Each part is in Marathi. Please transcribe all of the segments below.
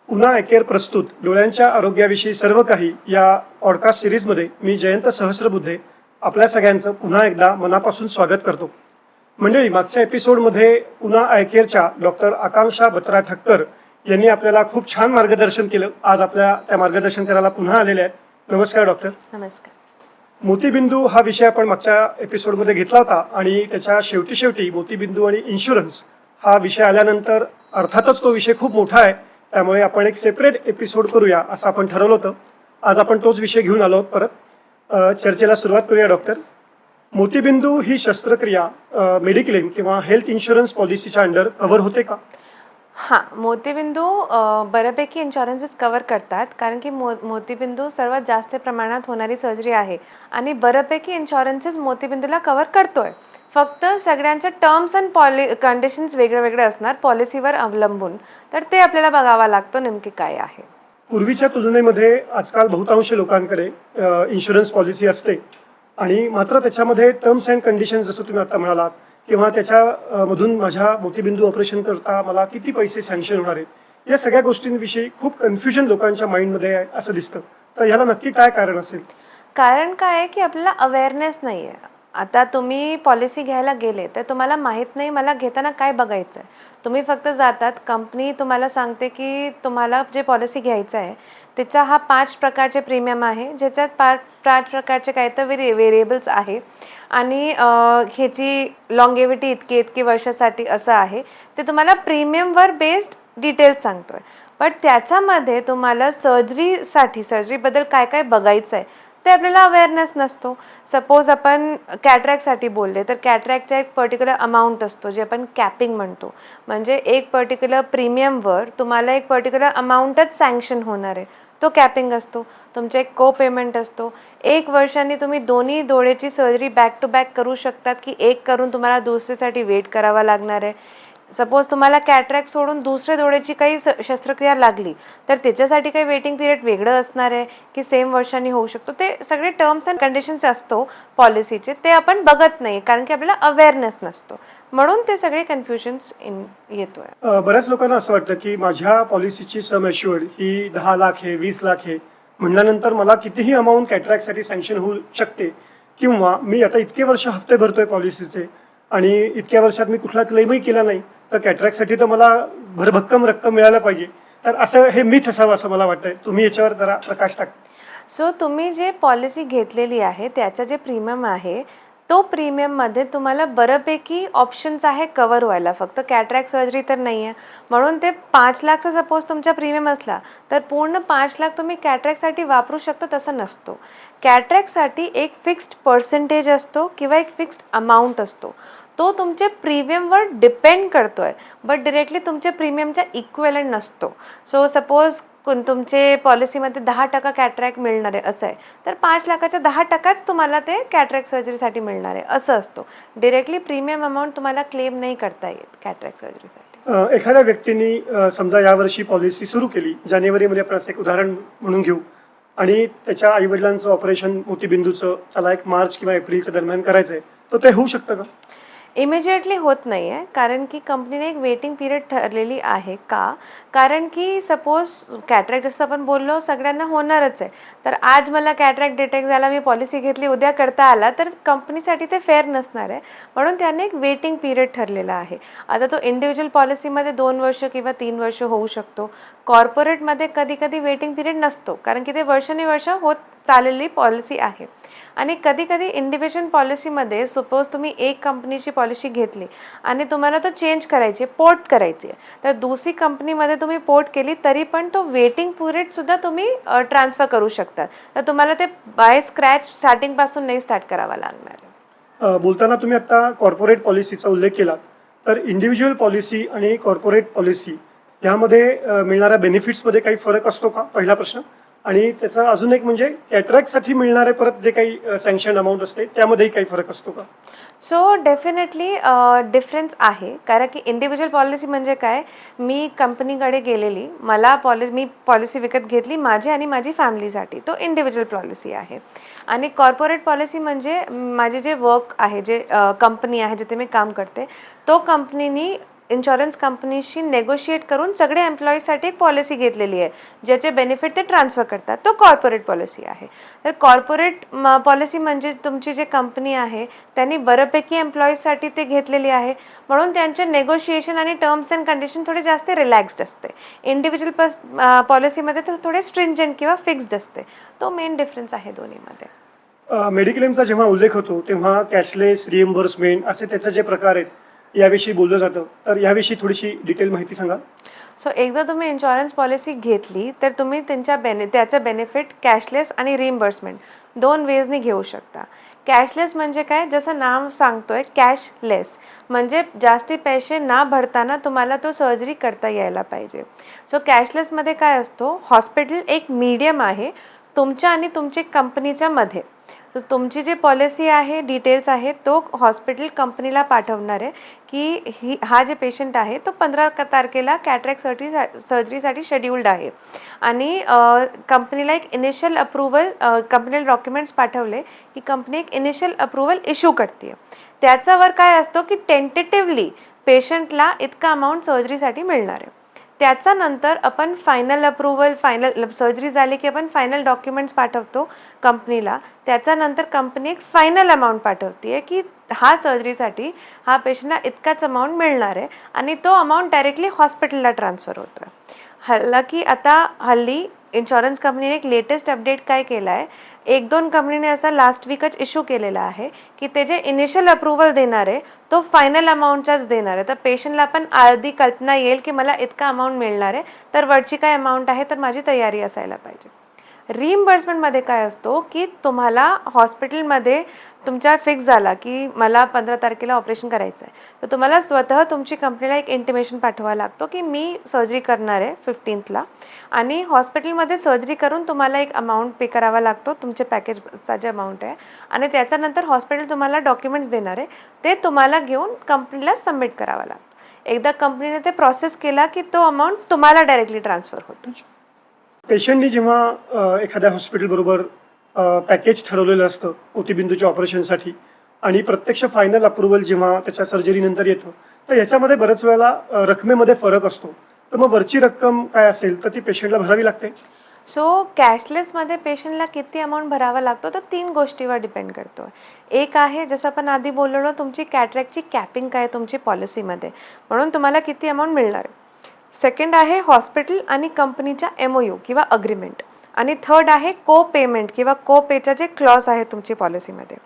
पुन्हा ऐकेर प्रस्तुत डोळ्यांच्या आरोग्याविषयी सर्व काही या पॉडकास्ट सिरीजमध्ये मी जयंत सहस्रबुद्धे आपल्या सगळ्यांचं पुन्हा एकदा मनापासून स्वागत करतो. मंडळी, मागच्या एपिसोडमध्ये पुन्हा आयकेअरच्या डॉक्टर आकांक्षा बत्रा ठक्कर यांनी आपल्याला खूप छान मार्गदर्शन केलं. आज आपल्या त्या मार्गदर्शन करायला पुन्हा आलेले आहेत. नमस्कार डॉक्टर. नमस्कार. मोतीबिंदू हा विषय आपण मागच्या एपिसोडमध्ये घेतला होता आणि त्याच्या शेवटी मोतीबिंदू आणि इन्शुरन्स हा विषय आल्यानंतर अर्थातच तो विषय खूप मोठा आहे, त्यामुळे आपण एक सेपरेट एपिसोड करूया असं आपण ठरवलं होतं. आज आपण तोच विषय घेऊन आलो आहोत. परत चर्चेला सुरुवात करूया. डॉक्टर, मोतीबिंदू ही शस्त्रक्रिया मेडिक्लेम किंवा हेल्थ इन्शुरन्स पॉलिसीच्या अंडर कव्हर होते का? हां, मोतीबिंदू बऱ्यापैकी इन्शुरन्सेस कव्हर करतात, कारण की मोतीबिंदू सर्वात जास्त प्रमाणात होणारी सर्जरी आहे आणि बऱ्यापैकी इन्शुरन्सेस मोतीबिंदूला कव्हर करतोय. फक्त सगळ्यांच्या टर्म्स अँड कंडिशन्स वेगळे असणार पॉलिसीवर अवलंबून, तर ते आपल्याला बघावा लागतो नेमकी काय आहे. पूर्वीच्या तुलनेमध्ये आजकाल बहुतांश लोकांकडे इन्शुरन्स पॉलिसी असते आणि मात्र त्याच्यामध्ये टर्म्स अँड कंडिशन्स जसं तुम्ही आता म्हणालात किंवा त्याच्या मधून माझ्या मोतीबिंदू ऑपरेशन करता मला किती पैसे सँक्शन होणार आहेत, या सगळ्या गोष्टींविषयी खूप कन्फ्युजन लोकांच्या माइंडमध्ये आहे असं दिसतं. तर ह्याला नक्की काय कारण असेल? कारण काय आहे की आपल्याला अवेअरनेस नाही आहे. आता तुम्ही पॉलिसी घ्यायला गेले तर तुम्हाला माहीत नाही मला घेताना काय बघायचं आहे. तुम्ही फक्त जातात, कंपनी तुम्हाला सांगते की तुम्हाला जे पॉलिसी घ्यायचं आहे त्याचा हा 5 प्रकारचे प्रीमियम आहे, ज्याच्यात 5 प्रकारचे काय तर व्हेरिएबल्स आहे आणि ह्याची लॉंगेविटी इतकी वर्षासाठी असं आहे. ते तुम्हाला प्रीमियमवर बेस्ड डिटेल्स सांगतोय. पण त्याच्यामध्ये तुम्हाला सर्जरीबद्दल काय काय बघायचं आहे ते आपल्याला अवेअरनेस नसतो. सपोज आपण कॅटरॅक्टसाठी बोलले तर कॅटरॅक्टचा एक पर्टिक्युलर अमाऊंट असतो, जे आपण कॅपिंग म्हणतो. म्हणजे एक पर्टिक्युलर प्रीमियमवर तुम्हाला एक पर्टिक्युलर अमाऊंटच सँक्शन होणार आहे, तो कॅपिंग असतो. तुमचा एक को पेमेंट असतो. 1 वर्षांनी तुम्ही दोन्ही डोळ्याची सर्जरी बॅक टू बॅक करू शकतात की एक करून तुम्हाला दुसरीसाठी वेट करावा लागणार आहे. सपोज तुम्हाला कॅटरॅक्ट सोडून दुसऱ्या डोळ्याची काही शस्त्रक्रिया लागली तर त्याच्यासाठी काही वेटिंग पिरियड वेगळं असणार आहे की सेम वर्षांनी होऊ शकतो. ते सगळे टर्म्स अँड कंडिशन्स असतो पॉलिसीचे, ते आपण बघत नाही कारण की आपल्याला अवेअरनेस नसतो. म्हणून ते सगळे कन्फ्युजन्स येतोय. बऱ्याच लोकांना असं वाटतं की माझ्या पॉलिसीची सम एश्युअर्ड ही 10 लाख आहे, 20 लाख आहे म्हटल्यानंतर मला कितीही अमाऊंट कॅटरॅक्टसाठी सँक्शन होऊ शकते, किंवा मी आता इतके वर्ष हप्ते भरतोय पॉलिसीचे आणि इतक्या वर्षात मी कुठला क्लेमही केला नाही, तर कॅटरॅक्टसाठी तर मला भरभक्कम रक्कम मिळायला पाहिजे. तर असं हे मिथ असावं असं मला वाटतंय. तुम्ही याच्यावर जरा प्रकाश टाका. सो तुम्ही जे पॉलिसी घेतलेली आहे त्याचं जे प्रीमियम आहे तो प्रीमियममध्ये तुम्हाला बऱ्यापैकी ऑप्शन्स आहे कवर व्हायला. फक्त कॅटरॅक्ट सर्जरी तर नाही आहे, म्हणून ते 5 लाखचा सपोज तुमचा प्रीमियम असला तर पूर्ण 5 लाख तुम्ही कॅटरॅक्टसाठी वापरू शकता, तसं नसतो. कॅटरॅक्टसाठी एक फिक्स्ड पर्सेंटेज असतो किंवा एक फिक्स्ड अमाऊंट असतो, तो तुमच्या प्रीमियमवर डिपेंड करतो आहे, बट डिरेक्टली तुमच्या प्रीमियमच्या इक्वेलंट नसतो. सो सपोज तुमचे पॉलिसीमध्ये 10% कॅटरॅक्ट मिळणार आहे असं आहे, तर 5 लाखाच्या 10%च तुम्हाला ते कॅटरॅक्ट सर्जरीसाठी मिळणार आहे असं असतो. डिरेक्टली प्रीमियम अमाऊंट तुम्हाला क्लेम नाही करता येत कॅटरॅक्ट सर्जरीसाठी. एखाद्या व्यक्तीने समजा यावर्षी पॉलिसी सुरू केली, जानेवारीमध्ये आपण असं एक उदाहरण म्हणून घेऊ, आणि त्याच्या आईवडिलांचं ऑपरेशन मोतीबिंदूचं त्याला एक मार्च किंवा एप्रिलच्या दरम्यान करायचं आहे, तर ते होऊ शकतं का? इमिजिएटली होत नाही आहे, कारण की कंपनीने एक वेटिंग पिरियड ठरलेली आहे. का? कारण की सपोज कॅटरॅक्ट जसं आपण बोललो सगळ्यांना होणारच आहे, तर आज मला कॅटरॅक्ट डिटेक्ट झाला, मी पॉलिसी घेतली, उद्या करता आला तर कंपनीसाठी ते फेअर नसणार आहे. म्हणून त्याने एक वेटिंग पिरियड ठरलेला आहे. आता तो इंडिव्हिज्युअल पॉलिसीमध्ये 2 वर्ष किंवा 3 वर्ष होऊ शकतो. कॉर्पोरेटमध्ये कधी वेटिंग पिरियड नसतो, कारण की ते वर्षानुवर्ष होत चाललेली पॉलिसी आहे. आणि कधी इंडिव्हिज्युअल पॉलिसीमध्ये सपोज तुम्ही एक कंपनीची पॉलिसी घेतली आणि तुम्हाला तो चेंज करायची आहे, पोर्ट करायची आहे, तर दुसरी कंपनीमध्ये तुम्ही पोर्ट केली तरी पण तो वेटिंग पिरियडसुद्धा तुम्ही ट्रान्सफर करू शकता. तर तुम्हाला ते बाय स्क्रॅच स्टार्टिंगपासून नाही स्टार्ट करावा लागणार आहे. बोलताना तुम्ही आता कॉर्पोरेट पॉलिसीचा उल्लेख केला, तर इंडिव्हिज्युअल पॉलिसी आणि कॉर्पोरेट पॉलिसी यामध्ये मिळणाऱ्या बेनिफिट्समध्ये काही फरक असतो का? पहिला प्रश्न. आणि त्याचा अजून एक म्हणजे कॅटरॅक्टसाठी मिळणारे परत जे काही सँक्शन अमाऊंट असते त्यामध्येही काही फरक असतो का? सो डेफिनेटली डिफरन्स आहे, कारण की इंडिव्हिज्युअल पॉलिसी म्हणजे काय, मी कंपनीकडे गेलेली, मी पॉलिसी विकत घेतली माझी आणि माझी फॅमिलीसाठी, तो इंडिव्हिज्युअल पॉलिसी आहे. आणि कॉर्पोरेट पॉलिसी म्हणजे माझे जे वर्क आहे, जे कंपनी आहे जिथे मी काम करते, तो कंपनीनी इन्शुरन्स कंपनीशी नेगोशिएट करून सगळे एम्प्लॉईजसाठी एक पॉलिसी घेतलेली आहे, ज्याचे बेनिफिट ते ट्रान्सफर करतात. तो कॉर्पोरेट पॉलिसी आहे. तर कॉर्पोरेट पॉलिसी म्हणजे तुमची जी कंपनी आहे त्यांनी बऱ्यापैकी एम्प्लॉईजसाठी ते घेतलेली आहे, म्हणून त्यांचे नेगोशिएशन आणि टर्म्स अँड कंडिशन थोडे जास्त रिलॅक्स्ड असते. इंडिव्हिज्युअल पॉलिसीमध्ये तर थोडे स्ट्रिंजंट किंवा फिक्स्ड असते. तो मेन डिफरन्स आहे दोन्हीमध्ये. मेडिक्लेमचा जेव्हा उल्लेख होतो तेव्हा कॅशलेस, रिएम्बर्समेंट असे त्याचे जे प्रकार आहेत याविषयी बोललं जातं. तर याविषयी थोडीशी डिटेल माहिती सांगा. सो एकदा तुम्ही इन्शुरन्स पॉलिसी घेतली तर तुम्ही त्याचं बेनिफिट कॅशलेस आणि रिइम्बर्समेंट दोन वेजनी घेऊ शकता. कॅशलेस म्हणजे काय, जसं नाव सांगतोय कॅशलेस म्हणजे जास्ती पैसे ना भरताना तुम्हाला तो सर्जरी करता यायला पाहिजे. सो कॅशलेसमध्ये काय असतो, हॉस्पिटल एक मीडियम आहे तुमच्या आणि तुमच्या कंपनीच्या मध्ये. सो तुमची जी पॉलिसी आहे, डिटेल्स आहे, तो हॉस्पिटल कंपनीला पाठवणार आहे की हा जे पेशंट आहे तो 15 तारखेला कॅटरॅक्ट सर्जरीसाठी शेड्यूल्ड आहे आणि कंपनीला एक इनिशियल अप्रूव्हल, कंपनीला डॉक्युमेंट्स पाठवले की कंपनी एक इनिशियल अप्रूव्हल इश्यू करते. त्याच्यावर काय असतो की टेंटेटिव्हली पेशंटला इतका अमाऊंट सर्जरीसाठी मिळणार आहे. त्याच्यानंतर आपण फायनल अप्रूव्हल, फायनल सर्जरी झाली की आपण फायनल डॉक्युमेंट्स पाठवतो कंपनीला. त्याच्यानंतर कंपनी एक फायनल अमाऊंट पाठवते आहे की हा सर्जरीसाठी हा पेशंटला इतकाच अमाऊंट मिळणार आहे आणि तो अमाऊंट डायरेक्टली हॉस्पिटलला ट्रान्सफर होतो आहे. हालाकी आता हल्ली इन्शुरन्स कंपनीने एक लेटेस्ट अपडेट काय केला आहे, 1-2 कंपनीने असा लास्ट वीकच इश्यू केलेला आहे की ते जे इनिशियल अप्रूव्हल देणार आहे तो फायनल अमाऊंटचाच देणार आहे. तर पेशंटला पण अर्धी कल्पना येईल की मला इतका अमाऊंट मिळणार आहे, तर वरची काय अमाऊंट आहे तर माझी तयारी असायला पाहिजे. रिइम्बर्समेंटमध्ये काय असतो की तुम्हाला हॉस्पिटलमध्ये तुमच्या फिक्स झाला की मला 15 तारखेला ऑपरेशन करायचं आहे, तर तुम्हाला स्वतः तुमची कंपनीला एक इंटिमेशन पाठवावा लागतो की मी सर्जरी करणार आहे 15ला आणि हॉस्पिटलमध्ये सर्जरी करून तुम्हाला एक अमाऊंट पे करावा लागतो, तुमचे पॅकेजचा जे अमाऊंट आहे. आणि त्याच्यानंतर हॉस्पिटल तुम्हाला डॉक्युमेंट्स देणार आहे, ते तुम्हाला घेऊन कंपनीला सबमिट करावा लागतो. एकदा कंपनीने ते प्रोसेस केला की तो अमाऊंट तुम्हाला डायरेक्टली ट्रान्सफर होतो. पेशंटनी जेव्हा एखाद्या हॉस्पिटलबरोबर पॅकेज ठरवलेलं असतं मोतीबिंदूच्या ऑपरेशनसाठी आणि प्रत्यक्ष फायनल अप्रूव्हल जेव्हा त्याच्या सर्जरीनंतर येतं, तर याच्यामध्ये बऱ्याच वेळेला रकमेमध्ये फरक असतो. तर मग वरची रक्कम काय असेल तर ती पेशंटला भरावी लागते. सो कॅशलेसमध्ये पेशंटला किती अमाऊंट भरावा लागतो तर 3 गोष्टीवर डिपेंड करतो. एक आहे जसं आपण आधी बोललो, तुमची कॅटरॅक्टची कॅपिंग काय तुमची पॉलिसीमध्ये, म्हणून तुम्हाला किती अमाऊंट मिळणार आहे. सेकंड आहे हॉस्पिटल आणि कंपनीच्या MOU किंवा अग्रीमेंट. आणि थर्ड आहे को पेमेंट किंवा को पेचा जे क्लॉज आहे तुमची पॉलिसीमध्ये.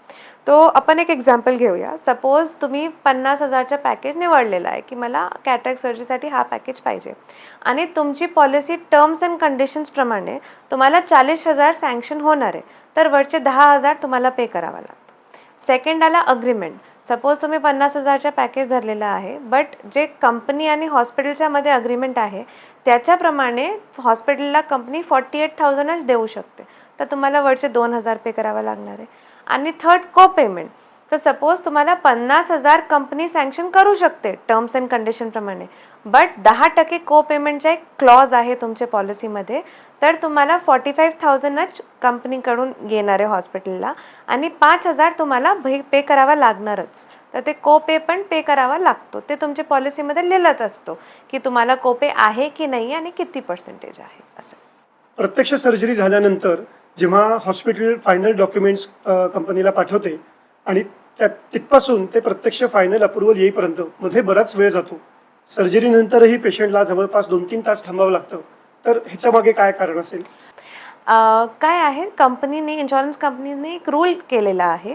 तो आपण एक एक्झाम्पल घेऊया. सपोज तुम्ही 50,000चा पॅकेज निवडलेला आहे की मला कॅटरॅक्ट सर्जरीसाठी हा पॅकेज पाहिजे आणि तुमची पॉलिसी टर्म्स अँड कंडिशन्सप्रमाणे तुम्हाला 40,000 सँक्शन होणार आहे, तर वरचे 10,000 तुम्हाला पे करावा लागतं. सेकंड आला अग्रीमेंट. सपोज तुम्ही 50,000चा पॅकेज धरलेला आहे, बट जे कंपनी आणि हॉस्पिटलच्या मध्ये अग्रीमेंट आहे त्याच्याप्रमाणे हॉस्पिटलला कंपनी 48,000च देऊ शकते, तर तुम्हाला वरचे 2,000 पे करावा लागणार आहे. आणि थर्ड को पेमेंट. तर सपोज तुम्हाला 50,000 कंपनी सँक्शन करू शकते टर्म्स अँड कंडिशनप्रमाणे, बट 10% को पेमेंटचा एक क्लॉज आहे तुमच्या पॉलिसीमध्ये, तर तुम्हाला 45,000च कंपनीकडून येणार आहे हॉस्पिटलला आणि 5,000 तुम्हाला पे करावा लागणारच. तर ते को पे पण पे करावा लागतो. ते तुमच्या पॉलिसीमध्ये लिहिलंच असतो की तुम्हाला को पे आहे की नाही आणि किती पर्सेंटेज आहे असं. प्रत्यक्ष सर्जरी झाल्यानंतर जेव्हा हॉस्पिटल फायनल डॉक्युमेंट्स कंपनीला पाठवते आणि तिथपासून ते प्रत्यक्ष फायनल अप्रूव्हल येईपर्यंत मध्ये बराच वेळ जातो. सर्जरीनंतरही पेशंटला जवळपास 2-3 तास थांबावं लागतं. तर ह्याच्या मागे काय कारण असेल? काय आहे, कंपनीने इन्शुरन्स कंपनीने एक रूल केलेला आहे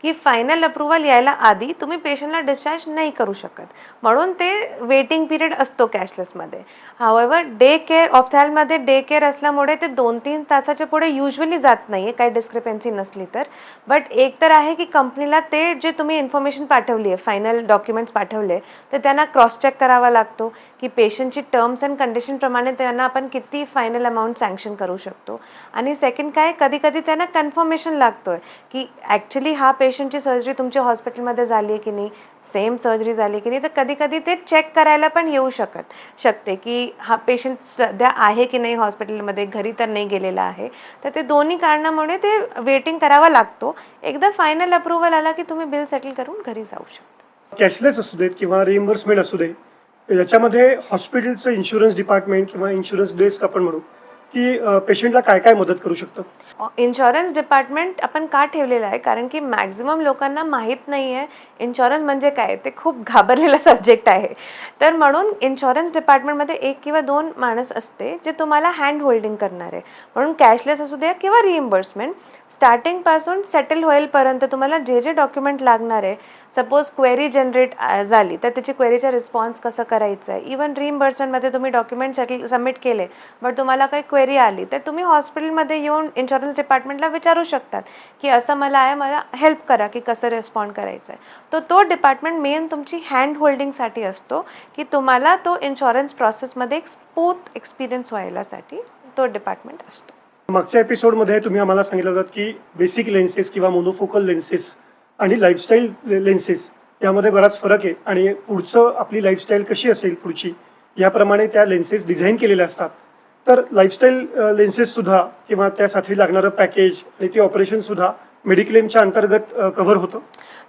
की फायनल अप्रूव्हल यायला आधी तुम्ही पेशंटला डिस्चार्ज नाही करू शकत, म्हणून ते वेटिंग पिरियड असतो कॅशलेसमध्ये. हावेवर डे केअर ऑप्थॅल्ममध्ये डे केअर असल्यामुळे ते 2-3 तासाच्या पुढे युजली जात नाही आहे, काही डिस्क्रिपन्सी नसली तर. बट एक तर आहे की कंपनीला ते जे तुम्ही इन्फॉर्मेशन पाठवली आहे, फायनल डॉक्युमेंट्स पाठवले, तर त्यांना क्रॉस चेक करावा लागतो की पेशंटची टर्म्स अँड कंडिशनप्रमाणे त्यांना आपण किती फायनल अमाऊंट सँक्शन करू शकतो. आणि सेकंड काय, कधी कधी त्यांना कन्फर्मेशन लागतो आहे की ॲक्च्युली हा पेशंटची सर्जरी तुमच्या हॉस्पिटलमध्ये झाली आहे की नाही, सेम सर्जरी झाली की नाही. तर कधी कधी ते चेक करायला पण येऊ शकते की हा पेशंट सध्या आहे की नाही हॉस्पिटलमध्ये, घरी तर नाही गेलेला आहे. तर ते दोन्ही कारणामुळे ते वेटिंग करावा लागतो. एकदा फायनल अप्रूव्हल आला की तुम्ही बिल सेटल करून घरी जाऊ शकता. कॅशलेस असू देत किंवा रिइम्बर्समेंट असू दे, याच्यामध्ये हॉस्पिटलचं इन्शुरन्स डिपार्टमेंट किंवा इन्शुरन्स डेस्क आपण म्हणू की पेशंटला काय काय मदत करू शकतं? इन्शुरन्स डिपार्टमेंट आपण का ठेवलेलं आहे, कारण की मॅक्झिमम लोकांना माहीत नाही आहे इन्शुरन्स म्हणजे काय. ते खूप घाबरलेला सब्जेक्ट आहे. तर म्हणून इन्शुरन्स डिपार्टमेंटमध्ये 1 किंवा 2 माणूस असते जे तुम्हाला हँड होल्डिंग करणार आहे. म्हणून कॅशलेस असू द्या किंवा रिइम्बर्समेंट, स्टार्टिंगपासून सेटल होईलपर्यंत तुम्हाला जे जे डॉक्युमेंट लागणार आहे, सपोज क्वेरी जनरेट झाली तर त्याची क्वेरीचा रिस्पॉन्स कसं करायचं आहे. इवन रिइम्बर्समेंटमध्ये तुम्ही डॉक्युमेंट सबमिट केले बट तुम्हाला काही क्वेरी आली तर तुम्ही हॉस्पिटलमध्ये येऊन इन्शुरन्स डिपार्टमेंटला विचारू शकतात की असं मला आहे, मला हेल्प करा की कसं रिस्पॉन्ड करायचं आहे. तो डिपार्टमेंट मेन तुमची हँड होल्डिंगसाठी असतो की तुम्हाला तो इन्शुरन्स प्रोसेसमध्ये एक स्मूथ एक्सपिरियन्स व्हायलासाठी तो डिपार्टमेंट असतो. मागच्या एपिसोडमध्ये तुम्ही आम्हाला सांगितलं होतं की बेसिक लेन्सेस किंवा मोनोफोकल लेन्सेस आणि लाईफस्टाईल लेन्सेस यामध्ये बराच फरक आहे आणि पुढचं आपली लाईफस्टाईल कशी असेल पुढची याप्रमाणे त्या लेन्सेस डिझाईन केलेल्या असतात. तर लाईफस्टाईल लेन्सेससुद्धा किंवा त्यासाठी लागणारं पॅकेज आणि ते ऑपरेशनसुद्धा मेडिक्लेमच्या अंतर्गत कव्हर होतं.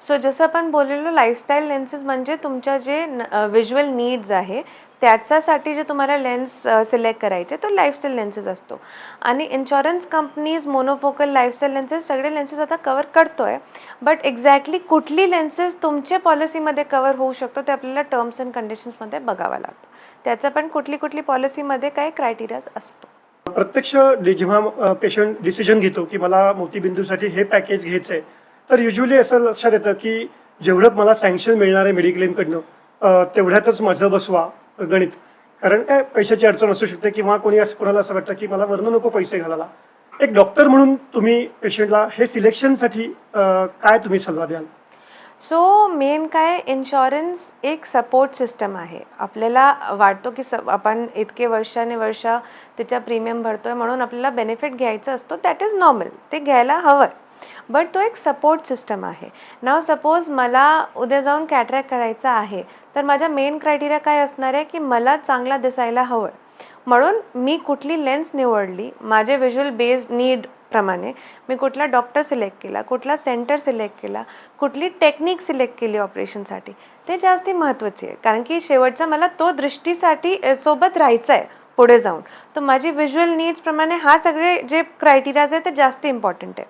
सो जसं आपण बोललेलो लाईफस्टाईल लेन्सेस म्हणजे तुमच्या जे व्हिज्युअल नीड्स आहे त्याच्यासाठी जे तुम्हाला लेन्स सिलेक्ट करायचे तो लाईफस्टाईल लेन्सेस असतो. आणि insurance companies monofocal lifestyle lenses सगळे लेन्सेस आता कवर करतो आहे. बट एक्झॅक्टली कुठली लेन्सेस तुमच्या पॉलिसीमध्ये कवर होऊ शकतो ते आपल्याला टर्म्स अँड कंडिशन्समध्ये बघावं लागतं. त्याचं पण कुठली पॉलिसीमध्ये काय क्रायटेरियाज असतो. प्रत्यक्ष जेव्हा पेशंट डिसिजन घेतो की मला मोतीबिंदूसाठी हे पॅकेज घ्यायचं आहे तर युजली असं लक्षात येतं की जेवढं मला सँक्शन मिळणार आहे मेडिक्लेमकडनं तेवढ्यातच माझं बसवा गणित. कारण काय पैशाची अडचण असू शकते किंवा कोणाला असं वाटतं की मला वरनं नको पैसे घालायला. एक डॉक्टर म्हणून तुम्ही पेशंटला हे सिलेक्शनसाठी काय तुम्ही सल्ला द्याल? सो मेन काय, इन्शुरन्स एक सपोर्ट सिस्टम आहे. आपल्याला वाटतो की आपण इतके वर्ष त्याच्या प्रीमियम भरतो आहे म्हणून आपल्याला बेनिफिट घ्यायचं असतो. दॅट इज नॉर्मल, ते घ्यायला हवं. बट तो एक सपोर्ट सिस्टम आहे. नाव सपोज मला उद्या जाऊन कॅटरॅक्ट करायचा आहे तर माझा मेन क्रायटेरिया काय असणार आहे की मला चांगला दिसायला हवं. म्हणून मी कुठली लेन्स निवडली, माझे व्हिज्युअल बेस्ड नीड प्रमाणे मी कुठला डॉक्टर सिलेक्ट केला, कुठला सेंटर सिलेक्ट केला, कुठली टेक्निक सिलेक्ट केली ऑपरेशनसाठी, ते जास्ती महत्त्वाचे आहे. कारण की शेवटचा मला तो दृष्टीसाठी सोबत राहायचं आहे पुढे जाऊन. तर माझी व्हिज्युअल नीड्सप्रमाणे हा सगळे जे क्रायटेरियाज आहे ते जास्त इम्पॉर्टंट आहे.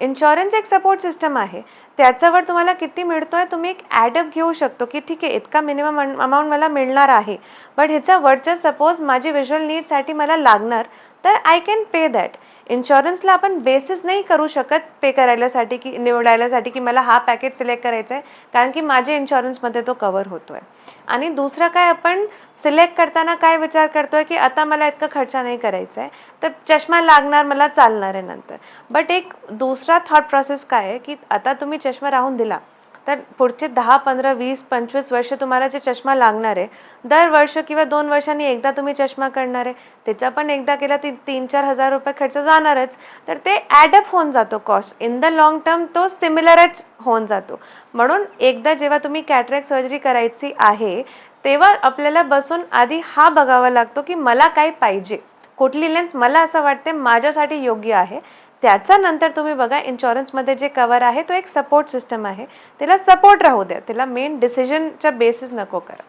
इन्शुरन्स एक सपोर्ट सिस्टम आहे. त्याच्यावर तुम्हाला किती मिळतो आहे तुम्ही एक ॲडअप घेऊ शकतो की ठीक आहे इतका मिनिमम अमाऊंट मला मिळणार आहे बट ह्याचा वरच्या सपोज माझी व्हिज्युअल नीडसाठी मला लागणार तर आय कॅन पे दॅट. इन्शुरन्सला आपण बेसिस नाही करू शकत पे करायलासाठी की निवडायलासाठी की मला हा पॅकेज सिलेक्ट करायचा आहे कारण की माझ्या इन्शुरन्समध्ये तो कवर होतो आहे. आणि दुसरं काय, आपण सिलेक्ट करताना काय विचार करतो आहे की आता मला इतका खर्च नाही करायचा आहे तर चष्मा लागणार, मला चालणार आहे नंतर. बट एक दुसरा थॉट प्रोसेस काय आहे की आता तुम्ही चष्मा राहून दिला तर पुढचे 10, 15, 20, 25 वर्ष तुम्हाला जे चष्मा लागणार आहे, दर वर्ष किंवा 2 वर्षांनी एकदा तुम्ही चष्मा करणार आहे, त्याचा पण एकदा केला 3-4 हजार रुपये खर्च जाणारच. तर ते ॲडअप होऊन जातो cost. In the long term तो सिमिलरच होऊन जातो. म्हणून एकदा जेव्हा तुम्ही कॅटरॅक्ट सर्जरी करायची आहे तेव्हा आपल्याला बसून आधी हा बघावा लागतो की मला काय पाहिजे, कुठली लेन्स मला असं वाटते माझ्यासाठी योग्य आहे. त्याचा नंतर तुम्ही बघा इन्शुरन्समध्ये जे कवर आहे तो एक सपोर्ट सिस्टम आहे, त्याला सपोर्ट राहू द्या, त्याला मेन डिसिजनच्या बेसिस नको करा.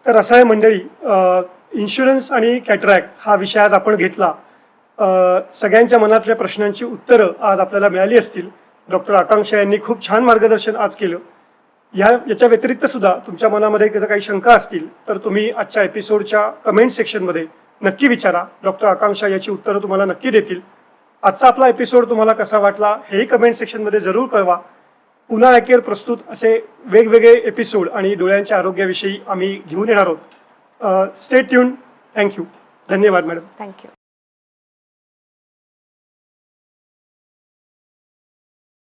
तर असं आहे मंडळी, इन्शुरन्स आणि कॅटरॅक्ट हा विषय आज आपण घेतला. सगळ्यांच्या मनातल्या प्रश्नांची उत्तरं आज आपल्याला मिळाली असतील. डॉक्टर आकांक्षा यांनी खूप छान मार्गदर्शन आज केलं. याच्या व्यतिरिक्त सुद्धा तुमच्या मनामध्ये जर काही शंका असतील तर तुम्ही आजच्या एपिसोडच्या कमेंट सेक्शनमध्ये नक्की विचारा. डॉक्टर आकांक्षा याची उत्तरं तुम्हाला नक्की देतील. आजचा आपला एपिसोड तुम्हाला कसा वाटला हेही कमेंट सेक्शनमध्ये जरूर कळवा. पुन्हा ऐकेर प्रस्तुत असे वेगवेगळे एपिसोड आणि डोळ्यांच्या आरोग्याविषयी आम्ही घेऊन येणार आहोत. Stay tune. थँक्यू. धन्यवाद मॅडम. थँक्यू.